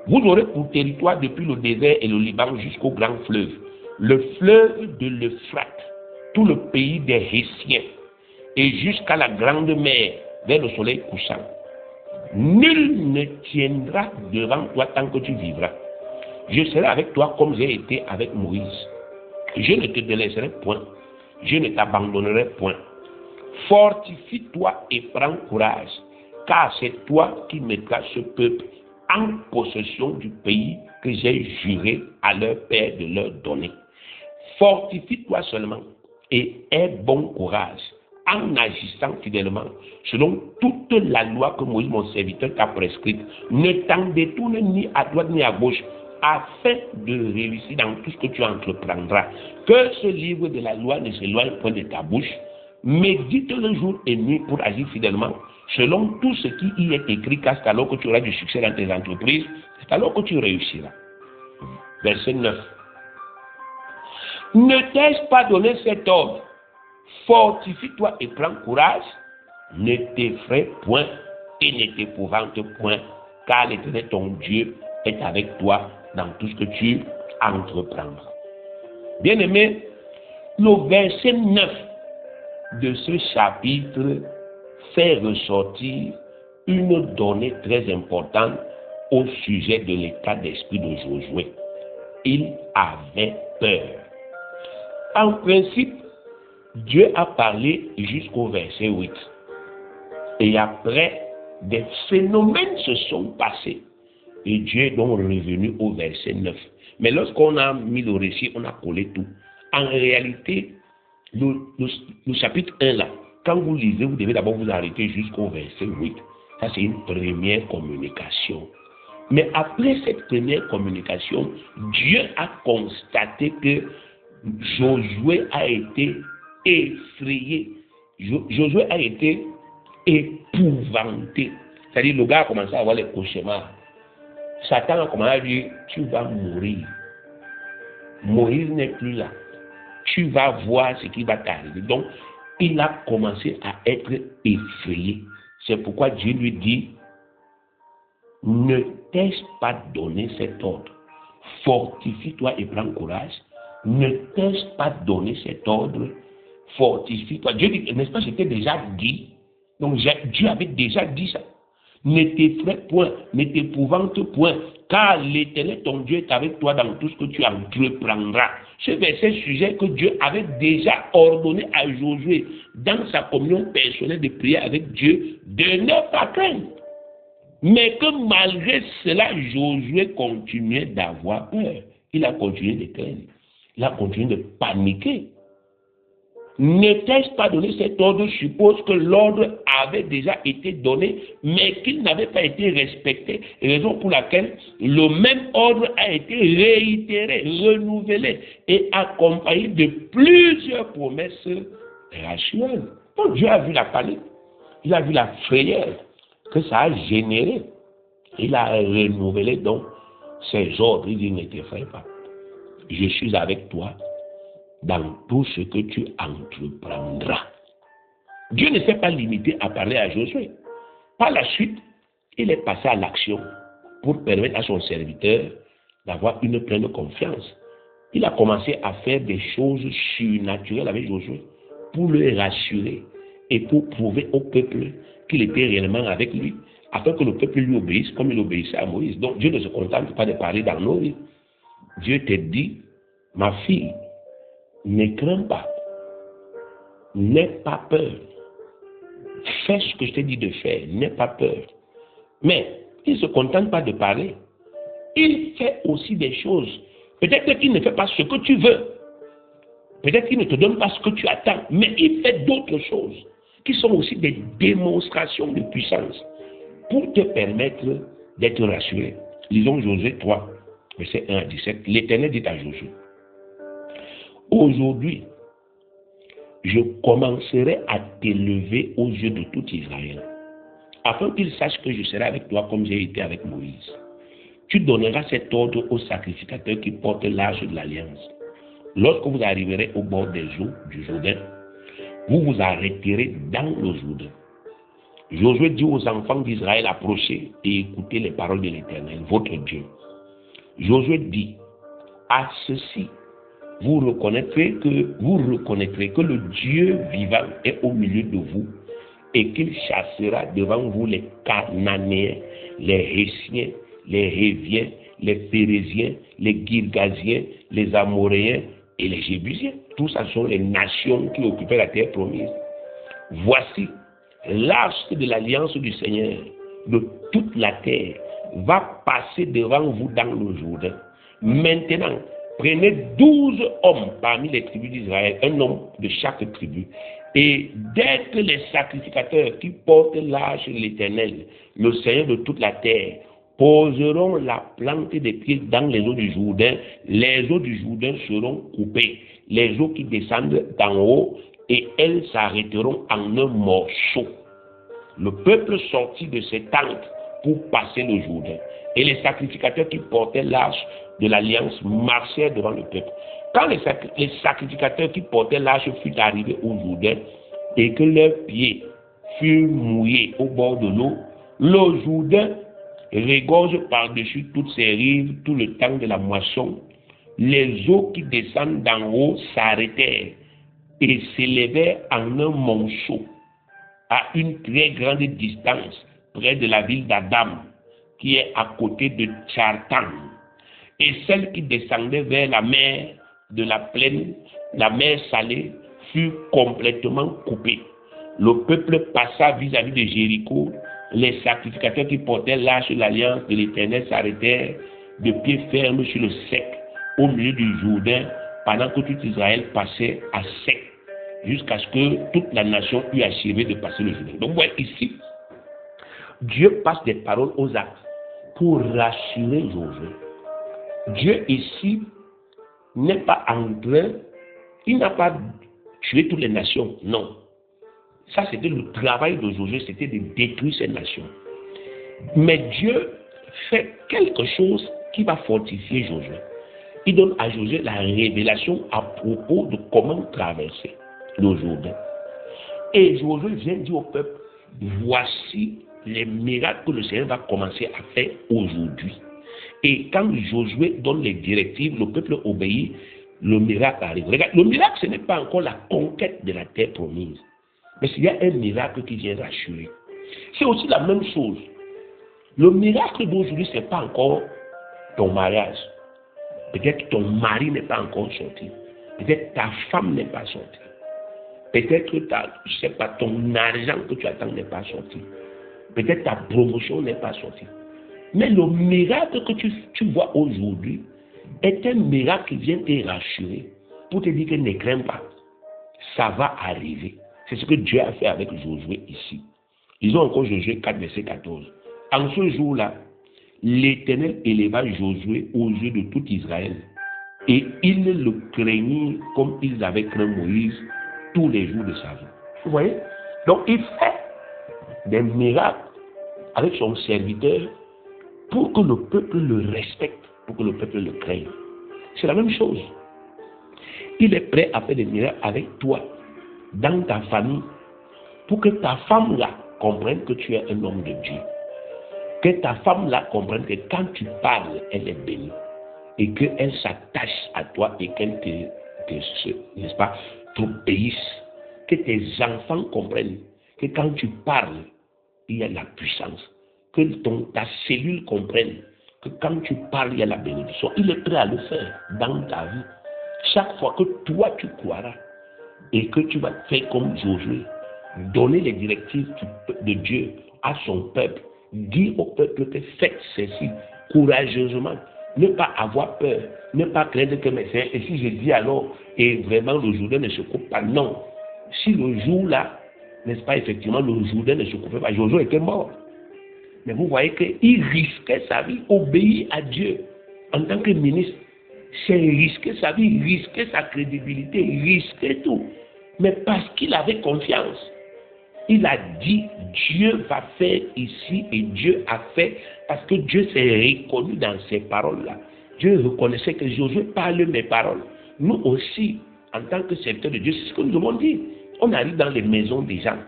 S1: Vous aurez pour territoire depuis le désert et le Liban jusqu'au grand fleuve, le fleuve de l'Euphrate, tout le pays des Hétiens, et jusqu'à la grande mer, vers le soleil couchant. Nul ne tiendra devant toi tant que tu vivras. Je serai avec toi comme j'ai été avec Moïse. Je ne te délaisserai point. Je ne t'abandonnerai point. Fortifie-toi et prends courage, car c'est toi qui mettras ce peuple en possession du pays que j'ai juré à leur père de leur donner. Fortifie-toi seulement et aie bon courage en agissant fidèlement selon toute la loi que Moïse, mon serviteur, t'a prescrite. Ne t'en détourne ni à droite ni à gauche, afin de réussir dans tout ce que tu entreprendras. Que ce livre de la loi ne s'éloigne point de ta bouche. Médite-le jour et nuit pour agir fidèlement selon tout ce qui y est écrit, car c'est alors que tu auras du succès dans tes entreprises, c'est alors que tu réussiras. Verset 9. Ne t'ai-je pas donné cet ordre? Fortifie-toi et prends courage, ne t'effraie point et ne t'épouvante point, car l'Éternel ton Dieu est avec toi dans tout ce que tu entreprendras. Bien-aimé, le verset 9 de ce chapitre fait ressortir une donnée très importante au sujet de l'état d'esprit de Josué. Il avait peur. En principe, Dieu a parlé jusqu'au verset 8. Et après, des phénomènes se sont passés. Et Dieu est donc revenu au verset 9. Mais lorsqu'on a mis le récit, on a collé tout. En réalité, le chapitre 1 là, quand vous lisez, vous devez d'abord vous arrêter jusqu'au verset 8. Ça, c'est une première communication. Mais après cette première communication, Dieu a constaté que Josué a été effrayé. Josué a été épouvanté. C'est-à-dire, le gars a commencé à avoir les cauchemars. Satan a commencé à dire, tu vas mourir. Moïse n'est plus là. Tu vas voir ce qui va t'arriver. Donc, il a commencé à être effrayé. C'est pourquoi Dieu lui dit, ne t'ai-je pas donné cet ordre? Fortifie-toi et prends courage. Ne t'ai-je pas donné cet ordre? Fortifie-toi. Dieu dit, n'est-ce pas, j'étais déjà dit. Donc, Dieu avait déjà dit ça. Ne t'effraie point, ne t'épouvante point, car l'Éternel ton Dieu est avec toi dans tout ce que tu entreprendras. Ce verset sujet que Dieu avait déjà ordonné à Josué dans sa communion personnelle de prière avec Dieu de ne pas craindre. Mais que malgré cela, Josué continuait d'avoir peur. Il a continué de craindre. Il a continué de paniquer. Ne t'ai-je pas donné cet ordre? Je suppose que l'ordre avait déjà été donné, mais qu'il n'avait pas été respecté. Raison pour laquelle le même ordre a été réitéré, renouvelé et accompagné de plusieurs promesses rassurantes. Donc Dieu a vu la panique, il a vu la frayeur que ça a généré. Il a renouvelé donc ses ordres. Il dit, ne t'effraie pas. Je suis avec toi dans tout ce que tu entreprendras. Dieu ne s'est pas limité à parler à Josué. Par la suite, il est passé à l'action pour permettre à son serviteur d'avoir une pleine confiance. Il a commencé à faire des choses surnaturelles avec Josué pour le rassurer et pour prouver au peuple qu'il était réellement avec lui, afin que le peuple lui obéisse comme il obéissait à Moïse. Donc Dieu ne se contente pas de parler dans nos vies. Dieu te dit, ma fille, ne crains pas, n'aie pas peur. Fais ce que je t'ai dit de faire, n'aie pas peur. Mais il ne se contente pas de parler. Il fait aussi des choses Peut-être qu'il ne fait pas ce que tu veux. Peut-être qu'il ne te donne pas ce que tu attends. Mais il fait d'autres choses qui sont aussi des démonstrations de puissance pour te permettre d'être rassuré. Lisons Josué 3, verset 1 à 17. L'Éternel dit à Josué, aujourd'hui, je commencerai à t'élever aux yeux de tout Israël, afin qu'il sache que je serai avec toi comme j'ai été avec Moïse. Tu donneras cet ordre aux sacrificateurs qui portent l'arche de l'alliance. Lorsque vous arriverez au bord des eaux du Jourdain, vous vous arrêterez dans le Jourdain. Josué dit aux enfants d'Israël, approchez et écoutez les paroles de l'Éternel, votre Dieu. Josué dit, à ceci, vous reconnaîtrez que le Dieu vivant est au milieu de vous et qu'il chassera devant vous les Cananéens, les Hétiens, les Héviens, les Phéréziens, les Girgasiens, les Amoréens et les Jébusiens. Tous ça sont les nations qui occupaient la terre promise. Voici, l'arche de l'alliance du Seigneur de toute la terre va passer devant vous dans le Jourdain. Maintenant, prenez 12 hommes parmi les tribus d'Israël, un homme de chaque tribu. Et dès que les sacrificateurs qui portent l'arche de l'Éternel, le Seigneur de toute la terre, poseront la plante des pieds dans les eaux du Jourdain, les eaux du Jourdain seront coupées, les eaux qui descendent d'en haut, et elles s'arrêteront en un morceau. Le peuple sortit de ses tentes pour passer le Jourdain, et les sacrificateurs qui portaient l'arche de l'alliance marchèrent devant le peuple. Quand les sacrificateurs qui portaient l'arche furent arrivés au Jourdain et que leurs pieds furent mouillés au bord de l'eau, le Jourdain regorge par-dessus toutes ses rives tout le temps de la moisson. Les eaux qui descendent d'en haut s'arrêtèrent et s'élevèrent en un monceau à une très grande distance près de la ville d'Adam, qui est à côté de Tchartan. Et celles qui descendaient vers la mer de la plaine, la mer salée, fut complètement coupée. Le peuple passa vis-à-vis de Jéricho. Les sacrificateurs qui portaient l'arche de l'alliance de l'Éternel s'arrêtèrent de pied ferme sur le sec, au milieu du Jourdain, pendant que tout Israël passait à sec, jusqu'à ce que toute la nation eût achevé de passer le Jourdain. Donc, voilà, ici, Dieu passe des paroles aux actes pour rassurer Josué. Dieu ici n'est pas en train, il n'a pas tué toutes les nations, non. Ça, c'était le travail de Josué, c'était de détruire ces nations. Mais Dieu fait quelque chose qui va fortifier Josué. Il donne à Josué la révélation à propos de comment traverser le Jourdain. Et Josué vient dire au peuple, voici les miracles que le Seigneur va commencer à faire aujourd'hui. Et quand Josué donne les directives, le peuple obéit, le miracle arrive. Regarde, le miracle, ce n'est pas encore la conquête de la terre promise. Mais s'il y a un miracle qui vient rassurer. C'est aussi la même chose. Le miracle d'aujourd'hui, ce n'est pas encore ton mariage. Peut-être que ton mari n'est pas encore sorti. Peut-être que ta femme n'est pas sortie. Peut-être que ton argent que tu attends n'est pas sorti. Peut-être que ta promotion n'est pas sortie. Mais le miracle que tu vois aujourd'hui est un miracle qui vient te rassurer pour te dire que ne crains pas. Ça va arriver. C'est ce que Dieu a fait avec Josué ici. Lisons encore Josué 4, verset 14. En ce jour-là, l'Éternel éleva Josué aux yeux de tout Israël. Et ils le craignirent comme ils avaient craint Moïse tous les jours de sa vie. Vous voyez? Donc il fait des miracles avec son serviteur pour que le peuple le respecte, pour que le peuple le craigne. C'est la même chose. Il est prêt à faire des miracles avec toi, dans ta famille, pour que ta femme là comprenne que tu es un homme de Dieu. Que ta femme là comprenne que quand tu parles, elle est bénie. Et qu'elle s'attache à toi et qu'elle n'est-ce pas, t'obéisse. Que tes enfants comprennent que quand tu parles, il y a la puissance. Que ta cellule comprenne que quand tu parles, il y a la bénédiction. Il est prêt à le faire dans ta vie. Chaque fois que toi tu croiras et que tu vas faire comme Josué, donner les directives de Dieu à son peuple, dire au peuple que faites ceci courageusement. Ne pas avoir peur, ne pas craindre que mes frères, et si je dis alors, et vraiment le Jourdain ne se coupe pas, non. Si le jour là, n'est-ce pas, effectivement, le Jourdain ne se coupait pas, Josué était mort. Mais vous voyez qu'il risquait sa vie, obéir à Dieu en tant que ministre. C'est risquer sa vie, risquer sa crédibilité, risquer tout. Mais parce qu'il avait confiance, il a dit, Dieu va faire ici et Dieu a fait, parce que Dieu s'est reconnu dans ces paroles-là. Dieu reconnaissait que Josué parle mes paroles. Nous aussi, en tant que serviteurs de Dieu, c'est ce que nous devons dire. On arrive dans les maisons des gens,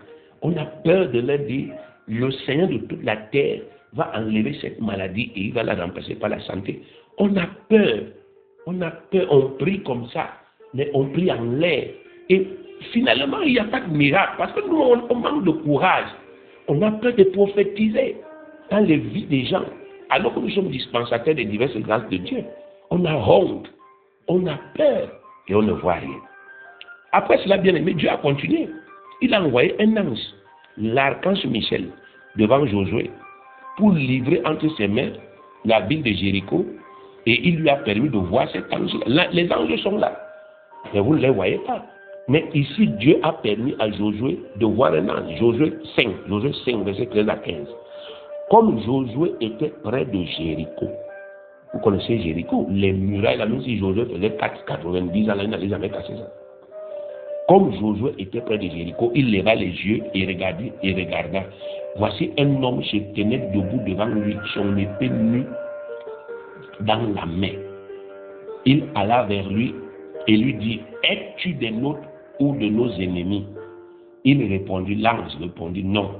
S1: on a peur de leur dire, le Seigneur de toute la terre va enlever cette maladie et il va la remplacer par la santé. On a peur, on prie comme ça, mais on prie en l'air. Et finalement, il n'y a pas de miracle, parce que nous, on manque de courage. On a peur de prophétiser dans les vies des gens, alors que nous sommes dispensataires des diverses grâces de Dieu. On a honte, on a peur, et on ne voit rien. Après cela, bien aimé, Dieu a continué. Il a envoyé un ange, l'archange Michel, devant Josué, pour livrer entre ses mains la ville de Jéricho, et il lui a permis de voir cet ange. Les anges sont là, mais vous ne les voyez pas. Mais ici, Dieu a permis à Josué de voir un ange. Josué 5, verset 13 à 15. Comme Josué était près de Jéricho, vous connaissez Jéricho, les murailles, là, même si Josué faisait 90 ans, il n'allait jamais casser ça. Comme Josué était près de Jéricho, il leva les yeux et regarda. Voici un homme se tenait debout devant lui, son épée nue dans la main. Il alla vers lui et lui dit, es-tu des nôtres ou de nos ennemis? L'ange répondit, non,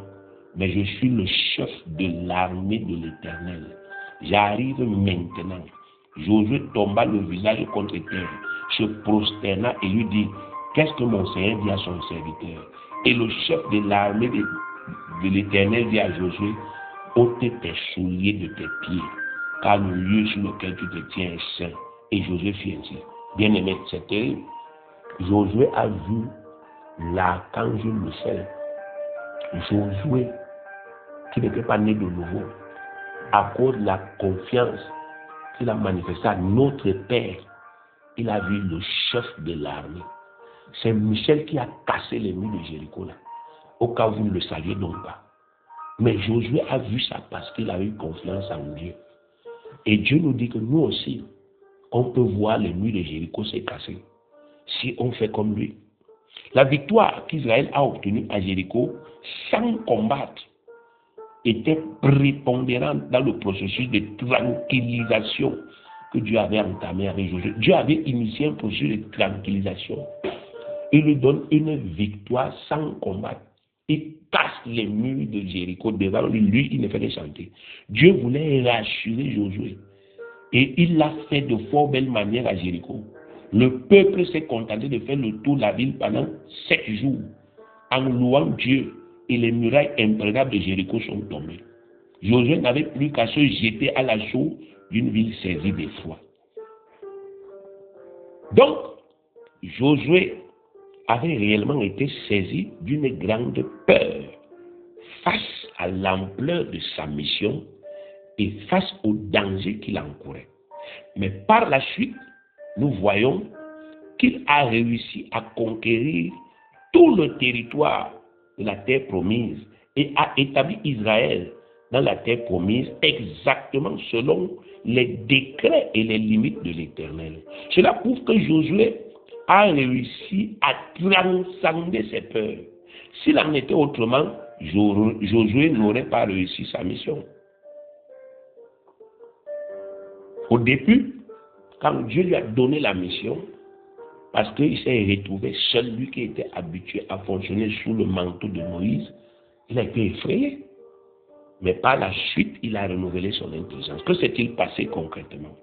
S1: mais je suis le chef de l'armée de l'Éternel. J'arrive maintenant. Josué tomba le visage contre terre, se prosterna et lui dit, qu'est-ce que mon Seigneur dit à son serviteur? Et le chef de l'armée de l'Éternel dit à Josué, ôte tes souliers de tes pieds, car le lieu sur lequel tu te tiens est saint. Et Josué fit ainsi. Bien aimé, c'est terrible. Josué a vu l'archange Michel. Josué, qui n'était pas né de nouveau, à cause de la confiance qu'il a manifestée à notre Père, il a vu le chef de l'armée. C'est Michel qui a cassé les murs de Jéricho là, au cas où vous ne le saviez donc pas. Mais Josué a vu ça parce qu'il a eu confiance en Dieu. Et Dieu nous dit que nous aussi, on peut voir les murs de Jéricho se casser si on fait comme lui. La victoire qu'Israël a obtenue à Jéricho sans combattre était prépondérante dans le processus de tranquillisation que Dieu avait entamé avec Josué. Dieu avait initié un processus de tranquillisation. Il lui donne une victoire sans combattre. Il casse les murs de Jéricho devant lui. Lui, il ne fait que chanter. Dieu voulait rassurer Josué. Et il l'a fait de fort belle manière à Jéricho. Le peuple s'est contenté de faire le tour de la ville pendant 7 jours, en louant Dieu, et les murailles imprénables de Jéricho sont tombées. Josué n'avait plus qu'à se jeter à l'assaut d'une ville saisie d'effroi. Donc, Josué avait réellement été saisi d'une grande peur face à l'ampleur de sa mission et face au danger qu'il encourait. Mais par la suite, nous voyons qu'il a réussi à conquérir tout le territoire de la terre promise et a établi Israël dans la terre promise exactement selon les décrets et les limites de l'Éternel. Cela prouve que Josué a réussi à transcender ses peurs. S'il en était autrement, Josué n'aurait pas réussi sa mission. Au début, quand Dieu lui a donné la mission, parce qu'il s'est retrouvé seul, lui qui était habitué à fonctionner sous le manteau de Moïse, il a été effrayé. Mais par la suite, il a renouvelé son intelligence. Que s'est-il passé concrètement?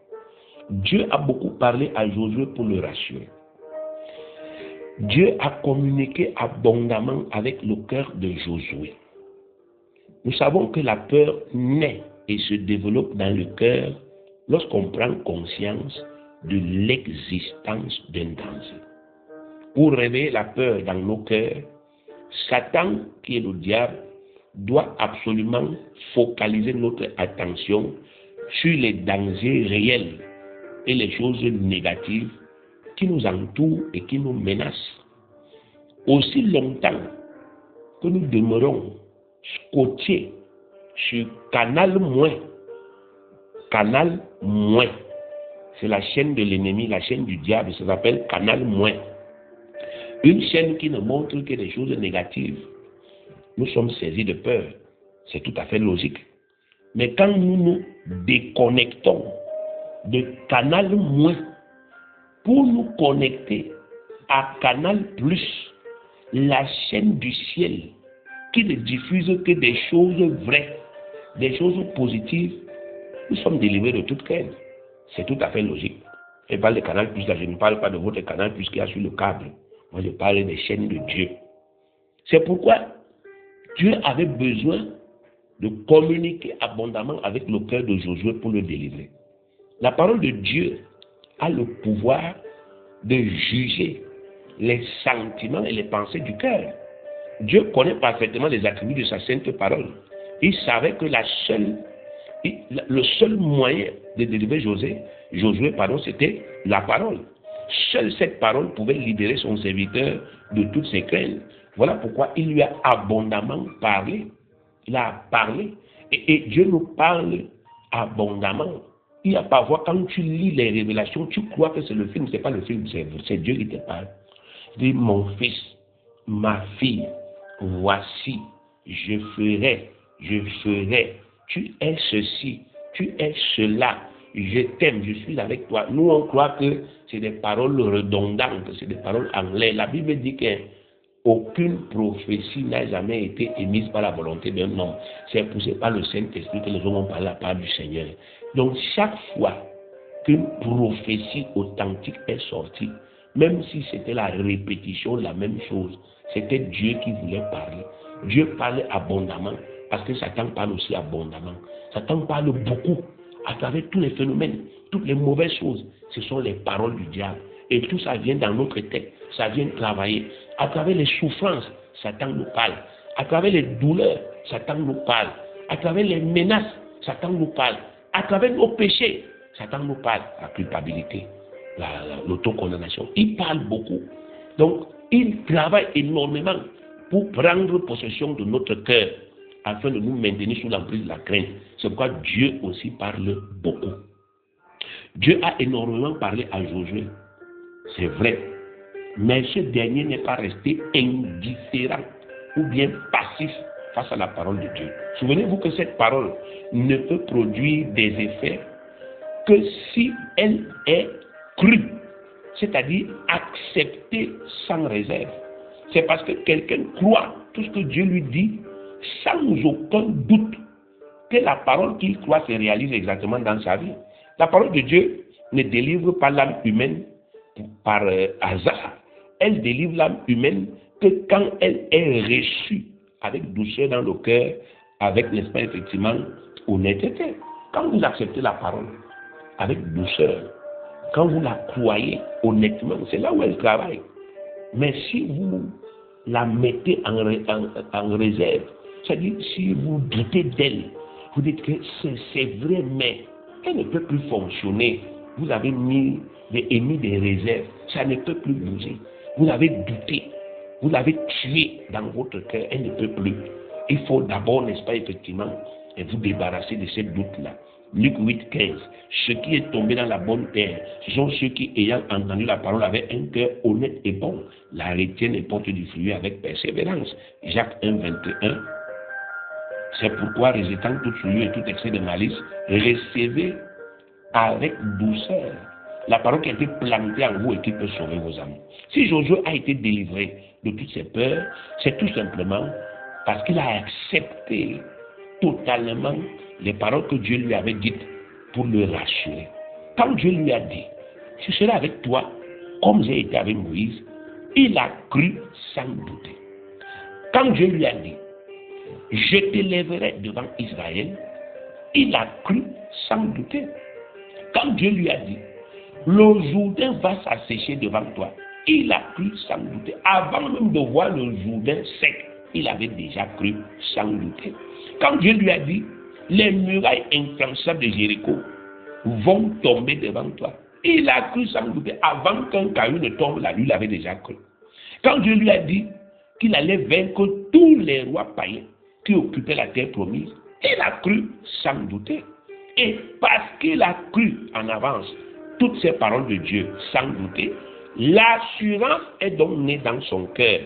S1: Dieu a beaucoup parlé à Josué pour le rassurer. Dieu a communiqué abondamment avec le cœur de Josué. Nous savons que la peur naît et se développe dans le cœur lorsqu'on prend conscience de l'existence d'un danger. Pour réveiller la peur dans nos cœurs, Satan, qui est le diable, doit absolument focaliser notre attention sur les dangers réels et les choses négatives qui nous entourent et qui nous menacent. Aussi longtemps que nous demeurons scotchés sur Canal moins, c'est la chaîne de l'ennemi, la chaîne du diable, ça s'appelle Canal moins. Une chaîne qui ne montre que des choses négatives. Nous sommes saisis de peur, c'est tout à fait logique. Mais quand nous nous déconnectons de Canal moins pour nous connecter à Canal plus, la chaîne du ciel qui ne diffuse que des choses vraies, des choses positives, nous sommes délivrés de toute crainte. C'est tout à fait logique. Je parle de Canal plus, là, je ne parle pas de votre Canal plus qui est sur le câble. Moi, je parle des chaînes de Dieu. C'est pourquoi Dieu avait besoin de communiquer abondamment avec le cœur de Josué pour le délivrer. La parole de Dieu a le pouvoir de juger les sentiments et les pensées du cœur. Dieu connaît parfaitement les attributs de sa sainte parole. Il savait que le seul moyen de délivrer Josué, c'était la parole. Seule cette parole pouvait libérer son serviteur de toutes ses craintes. Voilà pourquoi il lui a abondamment parlé. Il a parlé. Et Dieu nous parle abondamment. Il y a parfois, quand tu lis les révélations, tu crois que c'est le film. Ce n'est pas le film, c'est Dieu qui te parle. Il dit, mon fils, ma fille, voici, je ferai, tu es ceci, tu es cela, je t'aime, je suis avec toi. Nous, on croit que c'est des paroles redondantes, c'est des paroles en l'air. La Bible dit qu'aucune prophétie n'a jamais été émise par la volonté d'un homme. C'est poussé par le Saint-Esprit que les hommes ont parlé à la part du Seigneur. Donc, chaque fois qu'une prophétie authentique est sortie, même si c'était la répétition de la même chose, c'était Dieu qui voulait parler. Dieu parlait abondamment, parce que Satan parle aussi abondamment. Satan parle beaucoup à travers tous les phénomènes, toutes les mauvaises choses. Ce sont les paroles du diable. Et tout ça vient dans notre tête, ça vient travailler. À travers les souffrances, Satan nous parle. À travers les douleurs, Satan nous parle. À travers les menaces, Satan nous parle. À travers nos péchés, Satan nous parle. La culpabilité, l'autocondamnation. Il parle beaucoup. Donc, il travaille énormément pour prendre possession de notre cœur afin de nous maintenir sous l'emprise de la crainte. C'est pourquoi Dieu aussi parle beaucoup. Dieu a énormément parlé à Josué. C'est vrai. Mais ce dernier n'est pas resté indifférent ou bien passif face à la parole de Dieu. Souvenez-vous que cette parole ne peut produire des effets que si elle est crue, c'est-à-dire acceptée sans réserve. C'est parce que quelqu'un croit tout ce que Dieu lui dit sans aucun doute que la parole qu'il croit se réalise exactement dans sa vie. La parole de Dieu ne délivre pas l'âme humaine par hasard. Elle délivre l'âme humaine que quand elle est reçue avec douceur dans le cœur, avec, n'est-ce pas, effectivement, honnêteté. Quand vous acceptez la parole avec douceur, quand vous la croyez honnêtement, c'est là où elle travaille. Mais si vous la mettez en réserve, c'est-à-dire si vous doutez d'elle, vous dites que c'est vrai, mais elle ne peut plus fonctionner. Vous avez émis des réserves, ça ne peut plus bouger. Vous avez douté, vous l'avez tuée dans votre cœur, elle ne peut plus. Il faut d'abord, n'est-ce pas, effectivement, vous débarrasser de ce doute-là. Luc 8, 15. Ce qui est tombé dans la bonne terre, ce sont ceux qui, ayant entendu la parole avec un cœur honnête et bon, la retiennent et portent du fruit avec persévérance. Jacques 1, 21. C'est pourquoi, rejetant toute souillure et tout excès de malice, recevez avec douceur la parole qui a été plantée en vous et qui peut sauver vos âmes. Si Josué a été délivré de toutes ses peurs, c'est tout simplement parce qu'il a accepté totalement les paroles que Dieu lui avait dites pour le rassurer. Quand Dieu lui a dit, je serai avec toi comme j'ai été avec Moïse, il a cru sans douter. Quand Dieu lui a dit, je t'élèverai devant Israël, il a cru sans douter. Quand Dieu lui a dit, le Jourdain va s'assécher devant toi, il a cru sans douter. Avant même de voir le Jourdain sec, il avait déjà cru sans douter. Quand Dieu lui a dit, les murailles infrangissables de Jéricho vont tomber devant toi. Il a cru sans doute, avant qu'un caillou ne tombe là, lui il avait déjà cru. Quand Dieu lui a dit qu'il allait vaincre tous les rois païens qui occupaient la terre promise, il a cru sans douter. Et parce qu'il a cru en avance toutes ces paroles de Dieu sans douter, l'assurance est donc née dans son cœur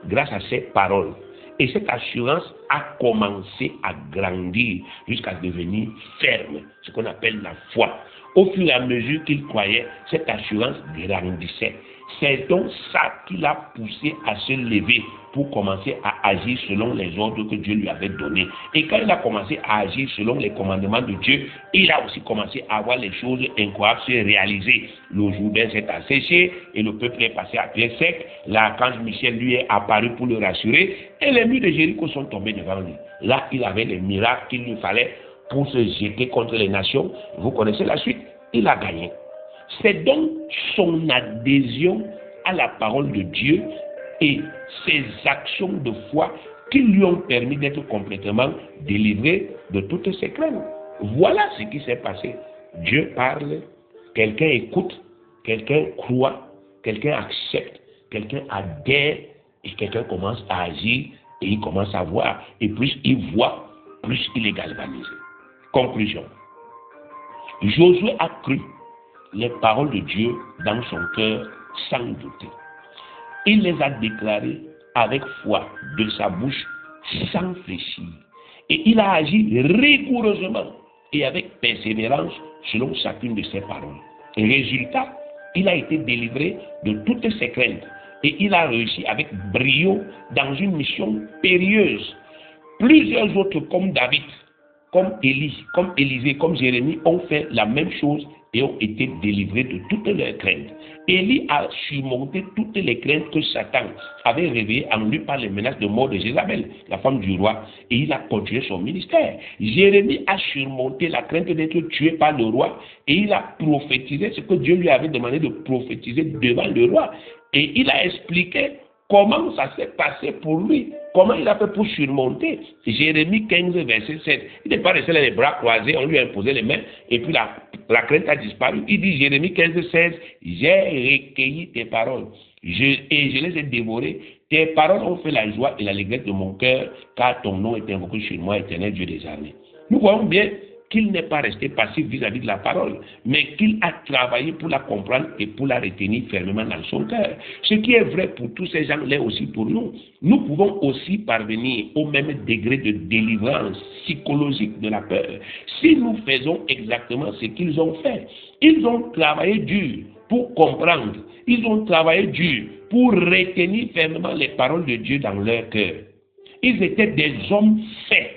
S1: grâce à ces paroles. Et cette assurance a commencé à grandir jusqu'à devenir ferme, ce qu'on appelle la foi. Au fur et à mesure qu'il croyait, cette assurance grandissait. C'est donc ça qui l'a poussé à se lever pour commencer à agir selon les ordres que Dieu lui avait donnés. Et quand il a commencé à agir selon les commandements de Dieu, il a aussi commencé à voir les choses incroyables se réaliser. Le Jourdain s'est asséché et le peuple est passé à pied sec. L'archange Michel lui est apparu pour le rassurer et les murs de Jéricho sont tombés devant lui. Là, il avait les miracles qu'il lui fallait pour se jeter contre les nations. Vous connaissez la suite, il a gagné. C'est donc son adhésion à la parole de Dieu et ses actions de foi qui lui ont permis d'être complètement délivré de toutes ses craintes. Voilà ce qui s'est passé. Dieu parle, quelqu'un écoute, quelqu'un croit, quelqu'un accepte, quelqu'un adhère et quelqu'un commence à agir et il commence à voir. Et plus il voit, plus il est galvanisé. Conclusion. Josué a cru les paroles de Dieu dans son cœur sans douter. Il les a déclarées avec foi de sa bouche sans fléchir. Et il a agi rigoureusement et avec persévérance selon chacune de ses paroles. Et résultat, il a été délivré de toutes ses craintes et il a réussi avec brio dans une mission périlleuse. Plusieurs autres comme David, comme Élie, comme Élisée, comme Jérémie ont fait la même chose et ont été délivrés de toutes leurs craintes. Élie a surmonté toutes les craintes que Satan avait réveillées en lui par les menaces de mort de Jézabel, la femme du roi, et il a continué son ministère. Jérémie a surmonté la crainte d'être tué par le roi et il a prophétisé ce que Dieu lui avait demandé de prophétiser devant le roi. Et il a expliqué comment ça s'est passé pour lui, comment il a fait pour surmonter. Jérémie 15, verset 7. Il n'est pas resté les bras croisés, on lui a imposé les mains, et puis la crainte a disparu. Il dit, Jérémie 15, 16, j'ai recueilli tes paroles, et je les ai dévorées. Tes paroles ont fait la joie et l'allégresse de mon cœur, car ton nom est invoqué chez moi, éternel Dieu des armées. Nous voyons bien qu'il n'est pas resté passif vis-à-vis de la parole, mais qu'il a travaillé pour la comprendre et pour la retenir fermement dans son cœur. Ce qui est vrai pour tous ces gens l'est aussi pour nous. Nous pouvons aussi parvenir au même degré de délivrance psychologique de la peur si nous faisons exactement ce qu'ils ont fait. Ils ont travaillé dur pour comprendre, ils ont travaillé dur pour retenir fermement les paroles de Dieu dans leur cœur. Ils étaient des hommes faits,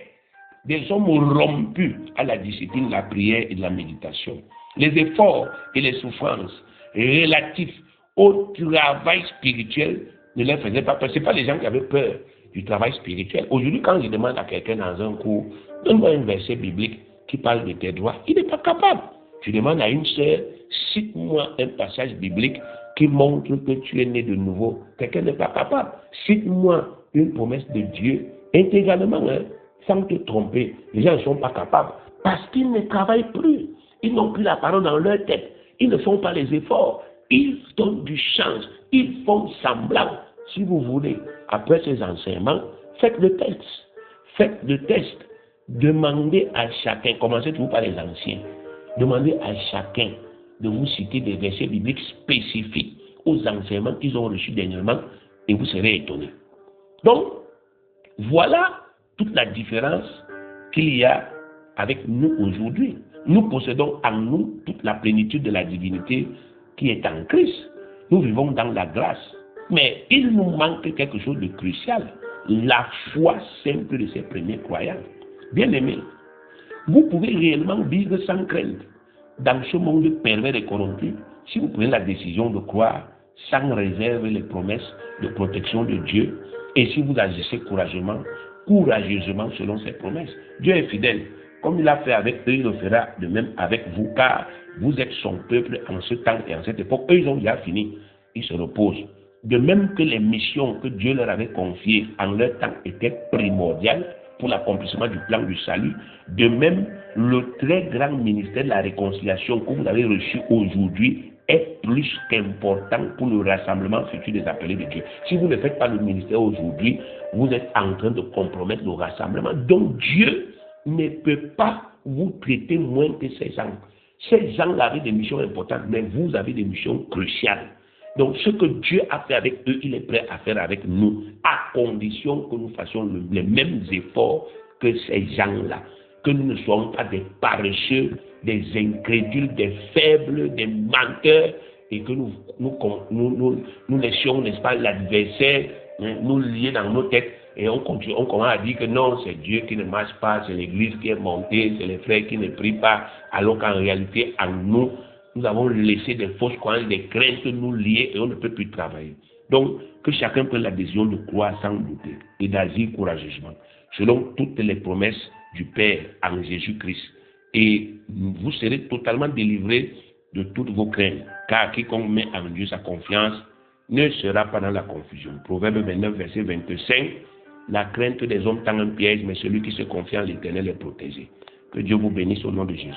S1: des hommes rompus à la discipline, la prière et de la méditation. Les efforts et les souffrances relatifs au travail spirituel ne leur faisaient pas peur. Ce n'est pas les gens qui avaient peur du travail spirituel. Aujourd'hui, quand je demande à quelqu'un dans un cours, donne-moi un verset biblique qui parle de tes droits, il n'est pas capable. Tu demandes à une sœur, cite-moi un passage biblique qui montre que tu es né de nouveau. Quelqu'un n'est pas capable. Cite-moi une promesse de Dieu intégralement, sans te tromper. Les gens ne sont pas capables parce qu'ils ne travaillent plus. Ils n'ont plus la parole dans leur tête. Ils ne font pas les efforts. Ils donnent du change. Ils font semblant. Si vous voulez, après ces enseignements, faites le test. Faites le test. Demandez à chacun, commencez toujours par les anciens, demandez à chacun de vous citer des versets bibliques spécifiques aux enseignements qu'ils ont reçus dernièrement et vous serez étonnés. Donc, voilà toute la différence qu'il y a avec nous aujourd'hui. Nous possédons en nous toute la plénitude de la divinité qui est en Christ. Nous vivons dans la grâce. Mais il nous manque quelque chose de crucial. La foi simple de ces premiers croyants. Bien-aimés, vous pouvez réellement vivre sans crainte dans ce monde pervers et corrompu si vous prenez la décision de croire sans réserve les promesses de protection de Dieu et si vous agissez courageusement selon ses promesses. Dieu est fidèle. Comme il a fait avec eux, il le fera de même avec vous, car vous êtes son peuple en ce temps et en cette époque. Eux, ils ont déjà fini. Ils se reposent. De même que les missions que Dieu leur avait confiées en leur temps étaient primordiales, pour l'accomplissement du plan du salut. De même, le très grand ministère de la réconciliation que vous avez reçu aujourd'hui est plus qu'important pour le rassemblement futur des appelés de Dieu. Si vous ne faites pas le ministère aujourd'hui, vous êtes en train de compromettre le rassemblement. Donc Dieu ne peut pas vous traiter moins que ces gens. Ces gens avaient des missions importantes, mais vous avez des missions cruciales. Donc ce que Dieu a fait avec eux, il est prêt à faire avec nous, à condition que nous fassions les mêmes efforts que ces gens-là. Que nous ne soyons pas des paresseux, des incrédules, des faibles, des menteurs, et que nous laissions, n'est-ce pas, l'adversaire nous lier dans nos têtes, et on commence à dire que non, c'est Dieu qui ne marche pas, c'est l'église qui est montée, c'est les frères qui ne prient pas, alors qu'en réalité, en nous, nous avons laissé des fausses croyances, des craintes nous lier, et on ne peut plus travailler. Donc, que chacun prenne la décision de croire sans douter, et d'agir courageusement, selon toutes les promesses du Père en Jésus-Christ. Et vous serez totalement délivrés de toutes vos craintes, car quiconque met en Dieu sa confiance ne sera pas dans la confusion. Proverbe 29, verset 25, la crainte des hommes tend un piège, mais celui qui se confie en l'Éternel est protégé. Que Dieu vous bénisse au nom de Jésus.